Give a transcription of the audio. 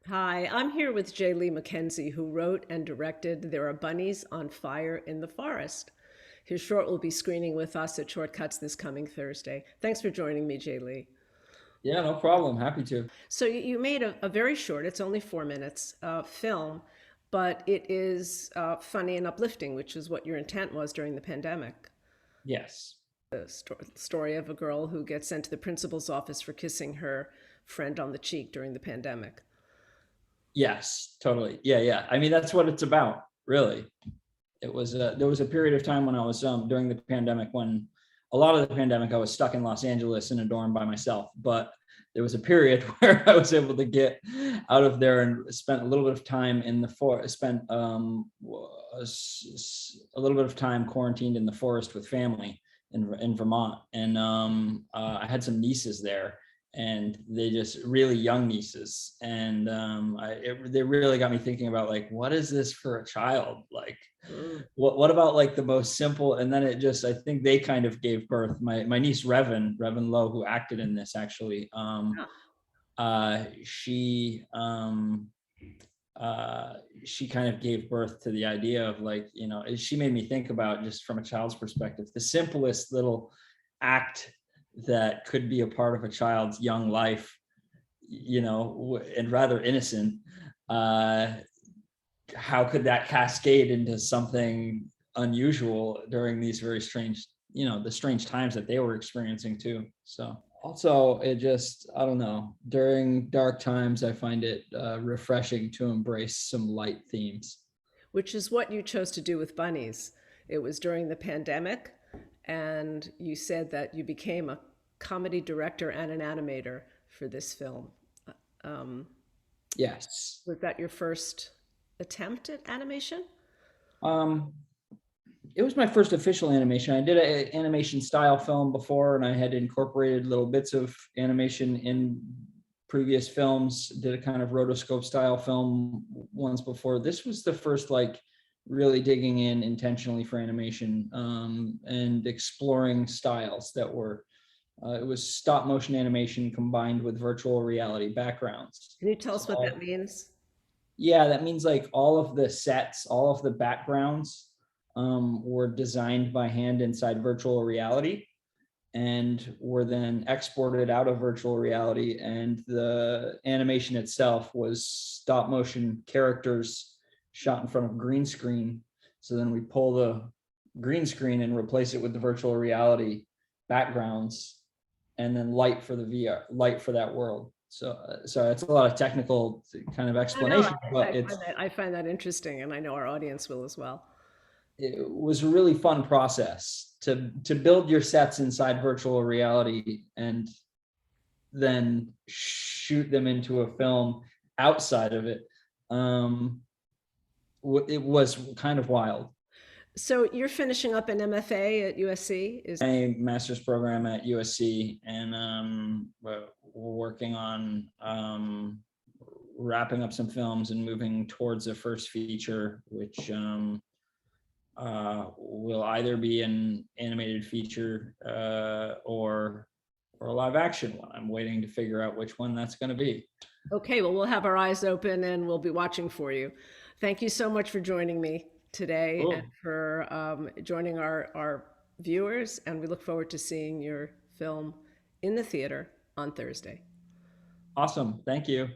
Hi, I'm here with JLee Mackenzie, who wrote and directed There Are Bunnies on Fire in the Forest. His short will be screening with us at Shortcuts this coming Thursday. Thanks for joining me, JLee. Yeah, no problem. Happy to. So you made a very short, it's only 4 minutes, film, but it is funny and uplifting, which is what your intent was during the pandemic. Yes. The story of a girl who gets sent to the principal's office for kissing her friend on the cheek during the pandemic. Yes, totally. Yeah, yeah. I mean, that's what it's about, really. There was a period of time when I was during the pandemic when a lot of the pandemic I was stuck in Los Angeles in a dorm by myself, but there was a period where I was able to get out of there and spent a little bit of time in the forest. Spent a little bit of time quarantined in the forest with family in Vermont, and I had some nieces there, and they just really young nieces, and they really got me thinking about like, what is this for a child like? Mm. What about like the most simple? And then it just, I think they kind of gave birth. My niece Revan Lowe, who acted in this actually, Yeah. uh, she um, she kind of gave birth to the idea of like, she made me think about, just from a child's perspective, the simplest little act that could be a part of a child's young life, and rather innocent. Uh, how could that cascade into something unusual during these very strange, the strange times that they were experiencing too? So also, it just, I don't know, during dark times I find it refreshing to embrace some light themes. Which is what you chose to do with Bunnies. It was during the pandemic, and you said that you became a comedy director and an animator for this film. Um, Yes. was that your first attempt at animation? um it was my first official animation. I did an animation style film before, and I had incorporated little bits of animation in previous films. Did a kind of rotoscope style film once before. This was the first, like, really digging in intentionally for animation, and exploring styles that were. It was stop motion animation combined with virtual reality backgrounds. Can you tell us what So that means? yeah, that means like all of the sets, all of the backgrounds were designed by hand inside virtual reality and were then exported out of virtual reality. And the animation itself was stop motion characters shot in front of green screen. So then we pull the green screen and replace it with the virtual reality backgrounds, and then light for the VR, light for that world. So it's a lot of technical kind of I know. explanation, but I find that interesting, and I know our audience will as well. it was a really fun process to build your sets inside virtual reality and then shoot them into a film outside of it. Um, it was kind of wild. So you're finishing up an MFA at USC? Is A master's program at USC, and we're working on wrapping up some films and moving towards a first feature, which will either be an animated feature or a live action one. I'm waiting to figure out which one that's going to be. okay. Well, we'll have our eyes open and we'll be watching for you. Thank you so much for joining me today and Cool. for joining our viewers. And we look forward to seeing your film in the theater on Thursday. Awesome. Thank you.